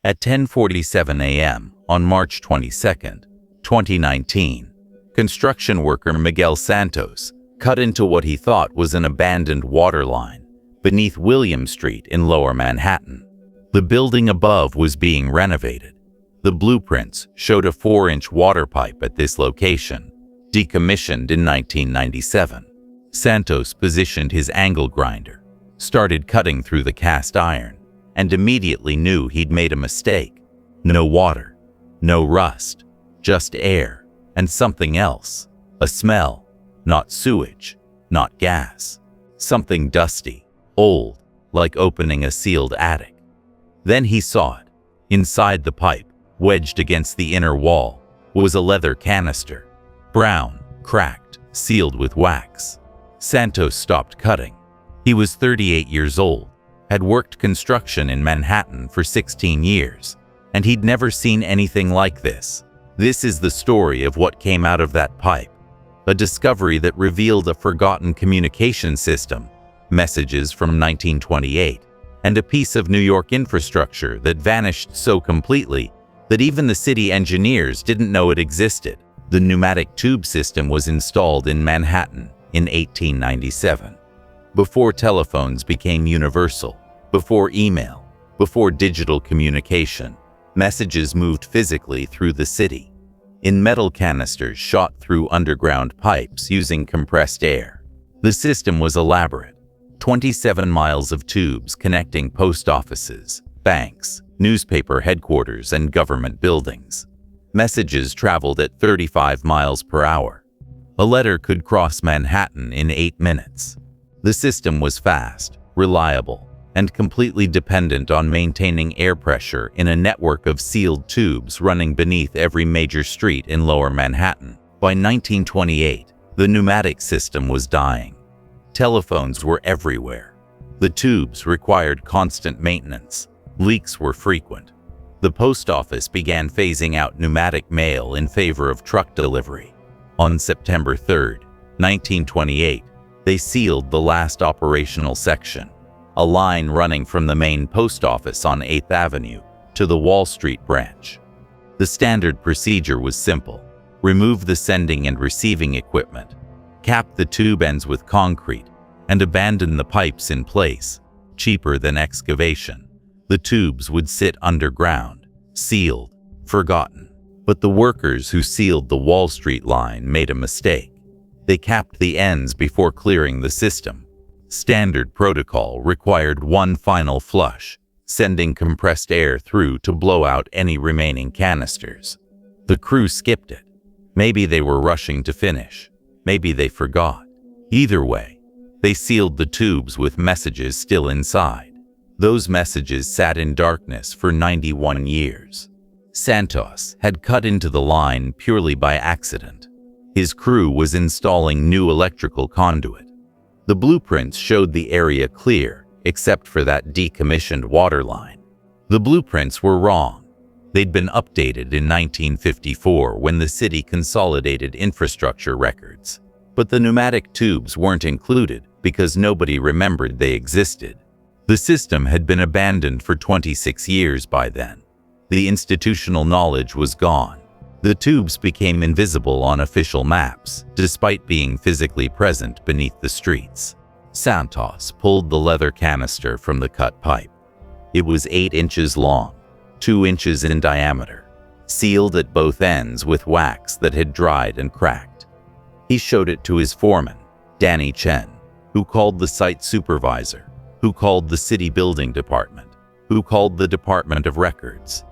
At 10:47 a.m. on March 22, 2019, construction worker Miguel Santos cut into what he thought was an abandoned water line beneath William Street in Lower Manhattan. The building above was being renovated. The blueprints showed a 4-inch water pipe at this location, decommissioned in 1997. Santos positioned his angle grinder, started cutting through the cast iron, and immediately knew he'd made a mistake. No water, no rust, just air and something else. A smell, not sewage, not gas. Something dusty, old, like opening a sealed attic. Then he saw it. Inside the pipe, wedged against the inner wall, was a leather canister. Brown, cracked, sealed with wax. Santos stopped cutting. He was 38 years old, had worked construction in Manhattan for 16 years, and he'd never seen anything like this. This is the story of what came out of that pipe. A discovery that revealed a forgotten communication system, messages from 1928, and a piece of New York infrastructure that vanished so completely that even the city engineers didn't know it existed. The pneumatic tube system was installed in Manhattan in 1897. Before telephones became universal, before email, before digital communication, messages moved physically through the city, in metal canisters shot through underground pipes using compressed air. The system was elaborate. 27 miles of tubes connecting post offices, banks, newspaper headquarters, and government buildings. Messages traveled at 35 miles per hour. A letter could cross Manhattan in 8 minutes. The system was fast, reliable, and completely dependent on maintaining air pressure in a network of sealed tubes running beneath every major street in Lower Manhattan. By 1928, the pneumatic system was dying. Telephones were everywhere. The tubes required constant maintenance. Leaks were frequent. The post office began phasing out pneumatic mail in favor of truck delivery. On September 3, 1928, they sealed the last operational section, a line running from the main post office on 8th Avenue to the Wall Street branch. The standard procedure was simple: remove the sending and receiving equipment, cap the tube ends with concrete, and abandon the pipes in place. Cheaper than excavation. The tubes would sit underground, sealed, forgotten. But the workers who sealed the Wall Street line made a mistake. They capped the ends before clearing the system. Standard protocol required one final flush, sending compressed air through to blow out any remaining canisters. The crew skipped it. Maybe they were rushing to finish. Maybe they forgot. Either way, they sealed the tubes with messages still inside. Those messages sat in darkness for 91 years. Santos had cut into the line purely by accident. His crew was installing new electrical conduit. The blueprints showed the area clear, except for that decommissioned water line. The blueprints were wrong. They'd been updated in 1954 when the city consolidated infrastructure records. But the pneumatic tubes weren't included because nobody remembered they existed. The system had been abandoned for 26 years by then. The institutional knowledge was gone. The tubes became invisible on official maps, despite being physically present beneath the streets. Santos pulled the leather canister from the cut pipe. It was 8 inches long, 2 inches in diameter, sealed at both ends with wax that had dried and cracked. He showed it to his foreman, Danny Chen, who called the site supervisor, who called the city building department, who called the Department of Records.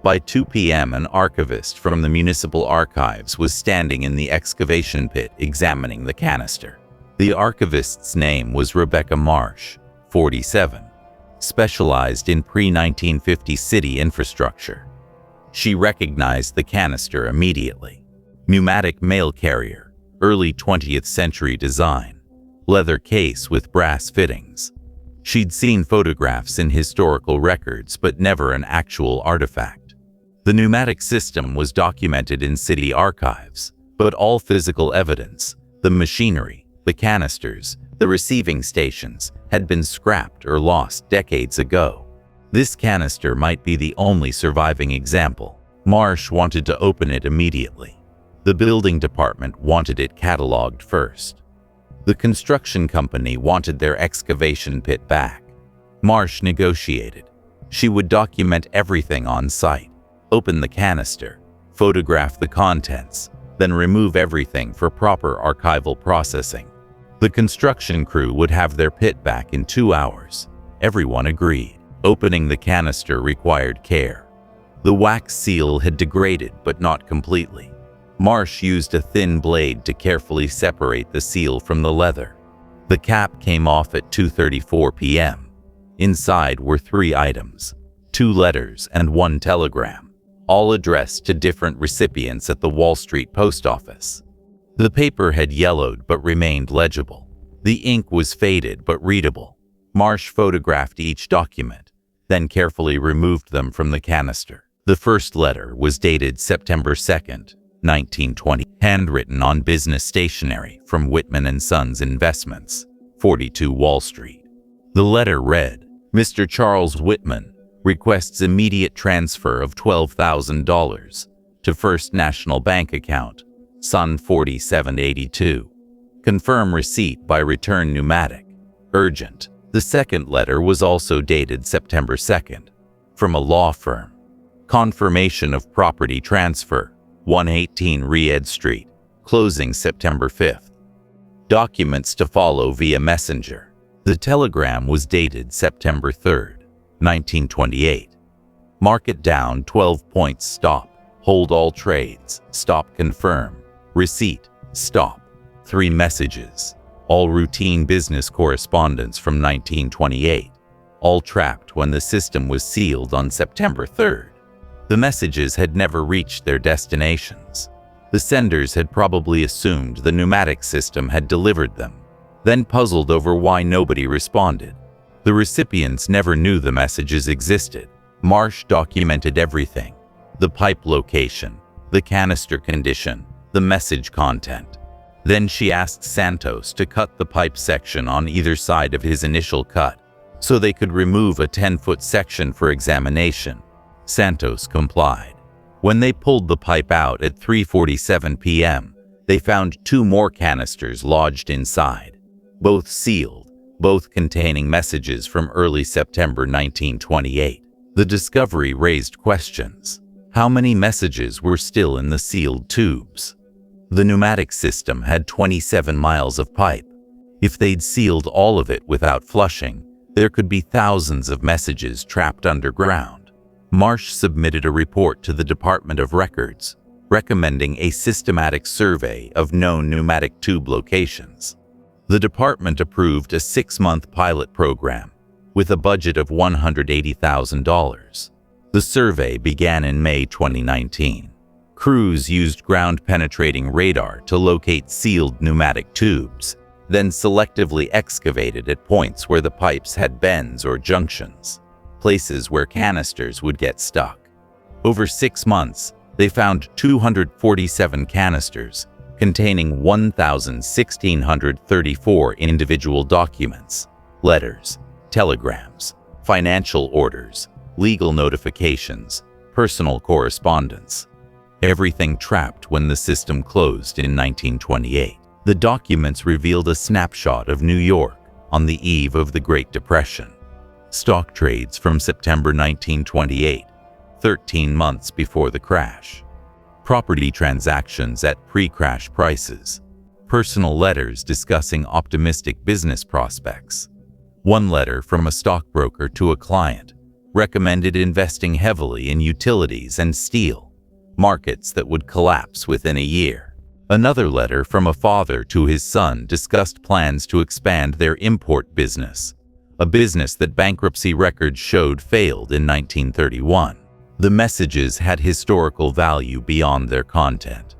By 2 p.m., an archivist from the municipal archives was standing in the excavation pit examining the canister. The archivist's name was Rebecca Marsh, 47, specialized in pre-1950 city infrastructure. She recognized the canister immediately. Pneumatic mail carrier, early 20th century design, leather case with brass fittings. She'd seen photographs in historical records, but never an actual artifact. The pneumatic system was documented in city archives, but all physical evidence, the machinery, the canisters, the receiving stations, had been scrapped or lost decades ago. This canister might be the only surviving example. Marsh wanted to open it immediately. The building department wanted it cataloged first. The construction company wanted their excavation pit back. Marsh negotiated. She would document everything on site, open the canister, photograph the contents, then remove everything for proper archival processing. The construction crew would have their pit back in 2 hours. Everyone agreed. Opening the canister required care. The wax seal had degraded, but not completely. Marsh used a thin blade to carefully separate the seal from the leather. The cap came off at 2:34 p.m. Inside were 3 items, 2 letters and 1 telegram, all addressed to different recipients at the Wall Street post office. The paper had yellowed but remained legible. The ink was faded but readable. Marsh photographed each document, then carefully removed them from the canister. The first letter was dated September 2nd, 1920, handwritten on business stationery from Whitman & Sons Investments, 42 Wall Street. The letter read, "Mr. Charles Whitman requests immediate transfer of $12,000 to First National Bank account, Sun 4782. Confirm receipt by return pneumatic. Urgent." The second letter was also dated September 2nd, from a law firm. Confirmation of property transfer, 118 Ried Street, closing September 5th. Documents to follow via messenger. The telegram was dated September 3rd, 1928. Market down 12 points, stop. Hold all trades, stop, confirm. Receipt, stop. 3 messages. All routine business correspondence from 1928. All trapped when the system was sealed on September 3rd. The messages had never reached their destinations. The senders had probably assumed the pneumatic system had delivered them, then puzzled over why nobody responded. The recipients never knew the messages existed. Marsh documented everything: the pipe location, the canister condition, the message content. Then she asked Santos to cut the pipe section on either side of his initial cut, so they could remove a 10-foot section for examination. Santos complied. When they pulled the pipe out at 3:47 p.m., they found 2 more canisters lodged inside, both sealed, both containing messages from early September 1928. The discovery raised questions. How many messages were still in the sealed tubes? The pneumatic system had 27 miles of pipe. If they'd sealed all of it without flushing, there could be thousands of messages trapped underground. Marsh submitted a report to the Department of Records, recommending a systematic survey of known pneumatic tube locations. The department approved a 6-month pilot program with a budget of $180,000. The survey began in May 2019. Crews used ground-penetrating radar to locate sealed pneumatic tubes, then selectively excavated at points where the pipes had bends or junctions, places where canisters would get stuck. Over 6 months, they found 247 canisters containing 1,634 individual documents, letters, telegrams, financial orders, legal notifications, personal correspondence. Everything trapped when the system closed in 1928. The documents revealed a snapshot of New York on the eve of the Great Depression. Stock trades from September 1928, 13 months before the crash. Property transactions at pre-crash prices. Personal letters discussing optimistic business prospects. One letter from a stockbroker to a client recommended investing heavily in utilities and steel, markets that would collapse within a year. Another letter from a father to his son discussed plans to expand their import business, a business that bankruptcy records showed failed in 1931. The messages had historical value beyond their content.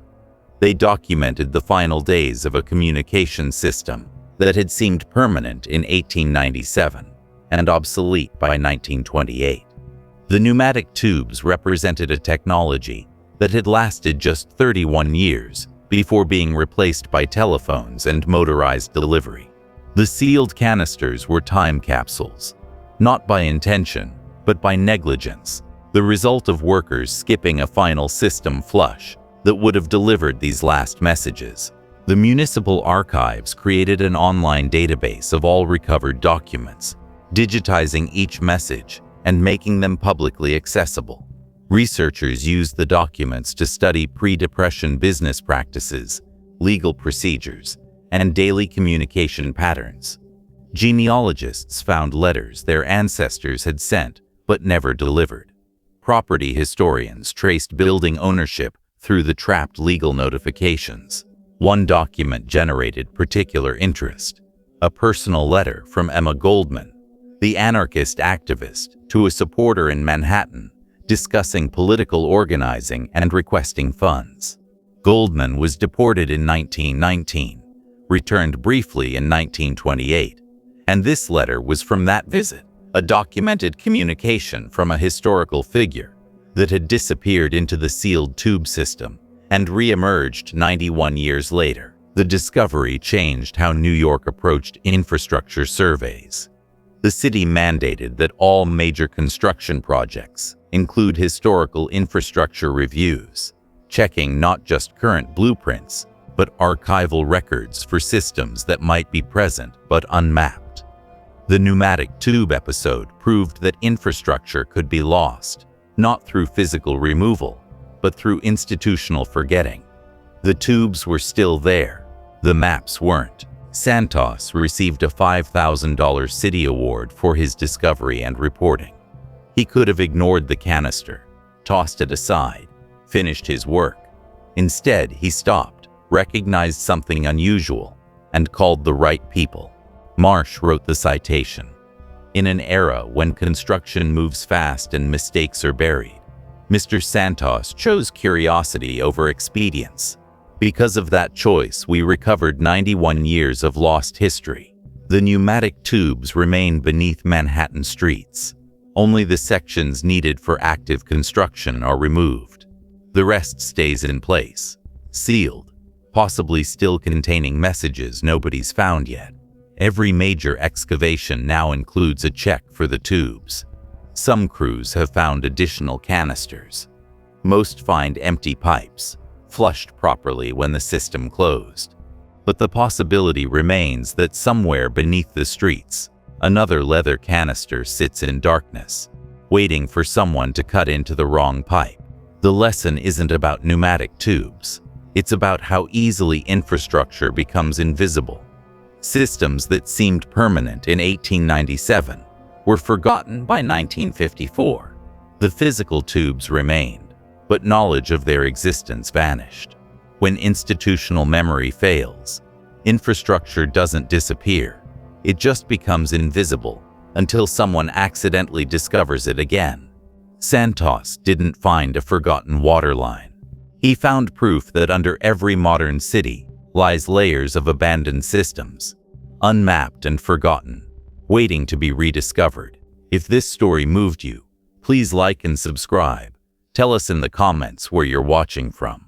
They documented the final days of a communication system that had seemed permanent in 1897 and obsolete by 1928. The pneumatic tubes represented a technology that had lasted just 31 years before being replaced by telephones and motorized delivery. The sealed canisters were time capsules, not by intention, but by negligence, the result of workers skipping a final system flush that would have delivered these last messages. The municipal archives created an online database of all recovered documents, digitizing each message and making them publicly accessible. Researchers used the documents to study pre-depression business practices, legal procedures, and daily communication patterns. Genealogists found letters their ancestors had sent but never delivered. Property historians traced building ownership through the trapped legal notifications. One document generated particular interest: a personal letter from Emma Goldman, the anarchist activist, to a supporter in Manhattan, discussing political organizing and requesting funds. Goldman was deported in 1919, returned briefly in 1928, and this letter was from that visit, a documented communication from a historical figure that had disappeared into the sealed tube system and re-emerged 91 years later. The discovery changed how New York approached infrastructure surveys. The city mandated that all major construction projects include historical infrastructure reviews, checking not just current blueprints, but archival records for systems that might be present but unmapped. The pneumatic tube episode proved that infrastructure could be lost, not through physical removal, but through institutional forgetting. The tubes were still there, the maps weren't. Santos received a $5,000 city award for his discovery and reporting. He could have ignored the canister, tossed it aside, finished his work. Instead, he stopped, recognized something unusual, and called the right people. Marsh wrote the citation. In an era when construction moves fast and mistakes are buried, Mr. Santos chose curiosity over expedience. Because of that choice, we recovered 91 years of lost history. The pneumatic tubes remain beneath Manhattan streets. Only the sections needed for active construction are removed. The rest stays in place, sealed, possibly still containing messages nobody's found yet. Every major excavation now includes a check for the tubes. Some crews have found additional canisters. Most find empty pipes, flushed properly when the system closed. But the possibility remains that somewhere beneath the streets, another leather canister sits in darkness, waiting for someone to cut into the wrong pipe. The lesson isn't about pneumatic tubes. It's about how easily infrastructure becomes invisible. Systems that seemed permanent in 1897 were forgotten by 1954. The physical tubes remained, but knowledge of their existence vanished. When institutional memory fails, infrastructure doesn't disappear. It just becomes invisible until someone accidentally discovers it again. Santos didn't find a forgotten waterline. He found proof that under every modern city lies layers of abandoned systems, unmapped and forgotten, waiting to be rediscovered. If this story moved you, please like and subscribe. Tell us in the comments where you're watching from.